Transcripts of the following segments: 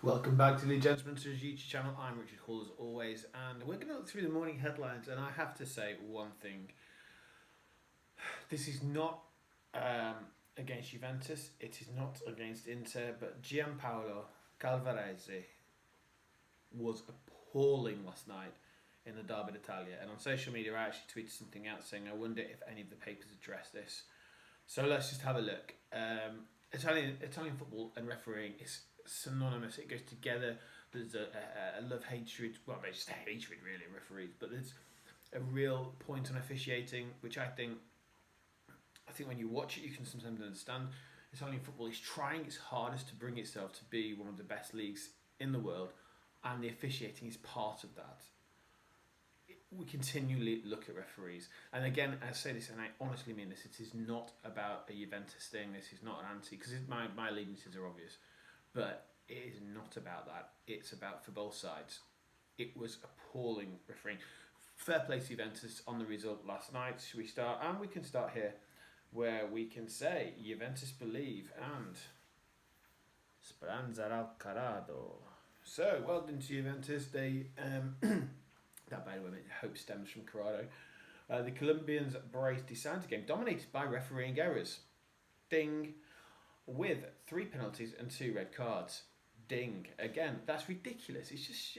Welcome back to the Gentleman's YouTube channel. I'm Richard Hall as always, and we're going to look through the morning headlines. And I have to say one thing: this is not against Juventus, it is not against Inter, but Gianpaolo Calvarese was appalling last night in the Derby d'Italia. And on social media, I actually tweeted something out saying, "I wonder if any of the papers address this." So let's just have a look. Italian football and refereeing is synonymous. It goes together. There's a love hatred. Well, there's just a hatred really of referees, but there's a real point on officiating, which I think when you watch it, you can sometimes understand. Italian football is trying its hardest to bring itself to be one of the best leagues in the world, and the officiating is part of that. We continually look at referees, and again, I say this, and I honestly mean this. It is not about a Juventus thing. This is not an anti, because my allegiances are obvious, but it is not about that. It's about for both sides. It was appalling refereeing. Fair play to Juventus on the result last night. Should we start? And we can start here, where we can say Juventus believe and Speranza al Carado. So well done to Juventus. They that, by the way, hope stems from Corrado. The Colombians braced Desanti game, dominated by refereeing errors. Ding. With 3 penalties and 2 red cards. Ding. Again, that's ridiculous. It's just,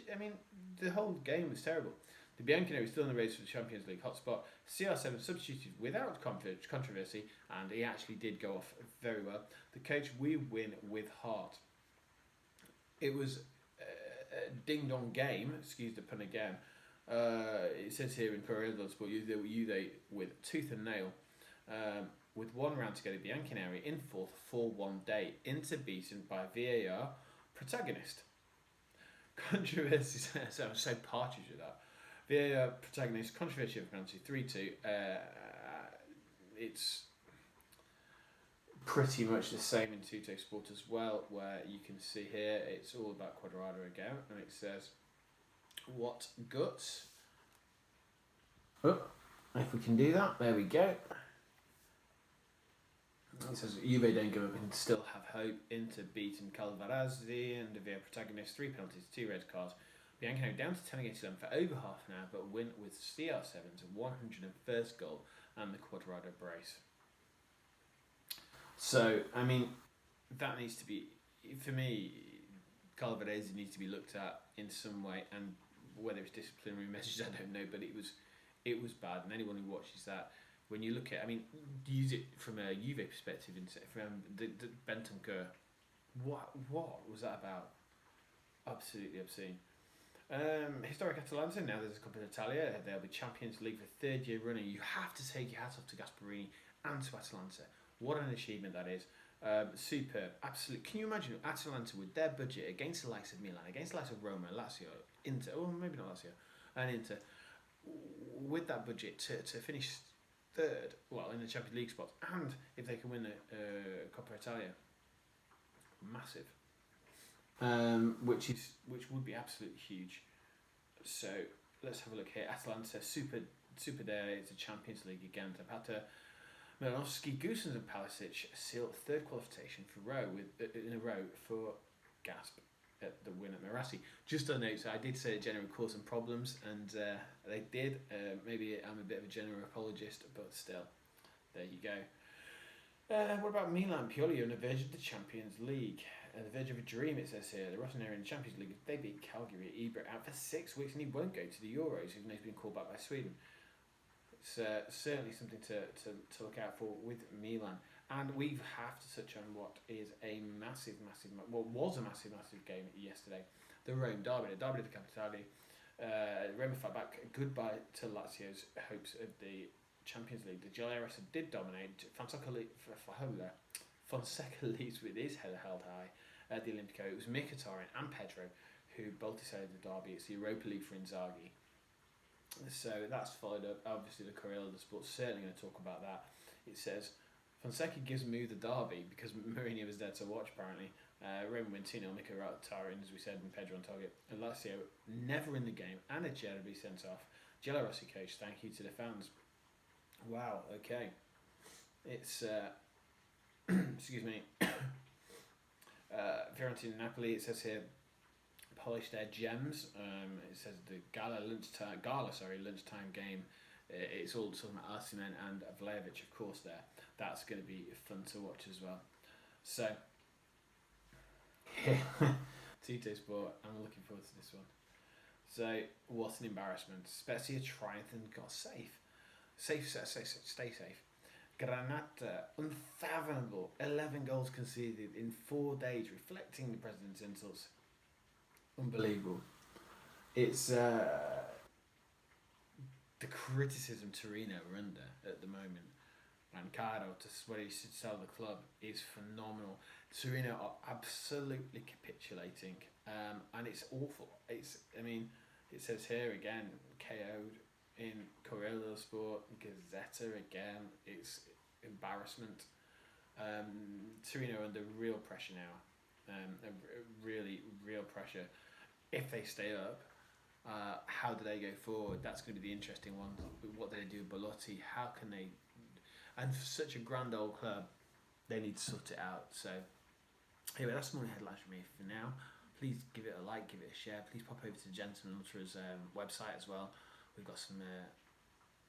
the whole game was terrible. The Bianconeri is still in the race for the Champions League hotspot. CR7 substituted without controversy, and he actually did go off very well. The coach, we win with heart. It was a ding-dong game, excuse the pun again. It says here in Corriere dello Sport, Juve with tooth and nail. With 1 round to go, Bianconeri in 4th, 4-1 day. Inter beaten by VAR protagonist. Controversy, so I'm so partridge with that. VAR protagonist, controversy of penalty, 3-2. It's pretty much the same in Tutto Sport as well, where you can see here, it's all about Quadrado again, and it says, what guts? Oh, if we can do that, there we go. It says Juve don't give up and still have hope. Inter beaten Calvarese and the VAR protagonist, 3 penalties, 2 red cards. Bianconeri down to 10 against 11 for over half an hour, but win with CR7's 101st goal and the Quadrado brace. So, that needs to be, for me, Calvarese needs to be looked at in some way, and whether it's disciplinary measures, I don't know, but it was bad, and anyone who watches that, when you look at, use it from a Juve perspective, from the Bentancur, what was that about? Absolutely obscene. Historic Atalanta, now there's a Coppa Italia, they'll be Champions League for 3rd year running. You have to take your hat off to Gasperini and to Atalanta. What an achievement that is. Superb, absolutely. Can you imagine Atalanta with their budget against the likes of Milan, against the likes of Roma, Lazio, Inter, or maybe not Lazio, and Inter, with that budget to finish 3rd, well, in the Champions League spot, and if they can win the Coppa Italia, massive. Which would be absolutely huge. So let's have a look here. Atalanta, super there. It's a Champions League again. Zapata, Milanovsky, Gusens and Palicic seal 3rd qualification in a row for Gasp at the win at Marassi. Just a note, so I did say Genoa caused some problems, and they did. Maybe I'm a bit of a Genoa apologist, but still, there you go. What about Milan? Pioli on the verge of the Champions League. The verge of a dream, it says here. The Rossoneri in the Champions League, if they beat Cagliari, Ibra out for 6 weeks, and he won't go to the Euros, even though he's been called back by Sweden. It's certainly something to look out for with Milan. And we have to touch on what is a was a massive game yesterday. The Rome derby, the Derby of the Capitale. Roma fight back. Goodbye to Lazio's hopes of the Champions League. The Giallorossi did dominate. Fonseca leads with his head held high at the Olimpico. It was Mkhitaryan and Pedro who both decided the derby. It's the Europa League for Inzaghi. So that's followed up. Obviously, the Corriere dello Sport certainly going to talk about that. It says Fonseca gives Mu the derby because Mourinho was there to watch apparently. Roma win 2-0, Mkhitaryan, as we said, and Pedro on target. And Lazio never in the game, and Acerbi sent off. Giallorossi coach, thank you to the fans. Wow, okay. It's excuse me. Fiorentina Napoli, it says here, polish their gems. It says the lunchtime game. It's all talking about Osimhen and Vlahovic, of course. That's going to be fun to watch as well. So, Tito Sport. I'm looking forward to this one. So, what an embarrassment. Spezia triumphed and got safe. Stay safe. Granata, unfathomable. 11 goals conceded in 4 days, reflecting the president's insults. Unbelievable. It's the criticism Torino are under at the moment. Rancardo, to where he should sell the club, is phenomenal. Torino are absolutely capitulating, and it's awful. It says here again, KO'd in Corriere dello Sport, Gazzetta again. It's embarrassment. Torino are under real pressure now. Really real pressure. If they stay up, how do they go forward? That's going to be the interesting one. What do they do with Belotti? How can they? And for such a grand old club, they need to sort it out. So, anyway, that's Morning Headlines from me for now. Please give it a like, give it a share. Please pop over to Gentleman Ultra's website as well. We've got some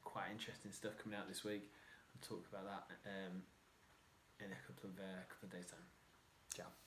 quite interesting stuff coming out this week. I'll talk about that in a couple of days' time. Ciao.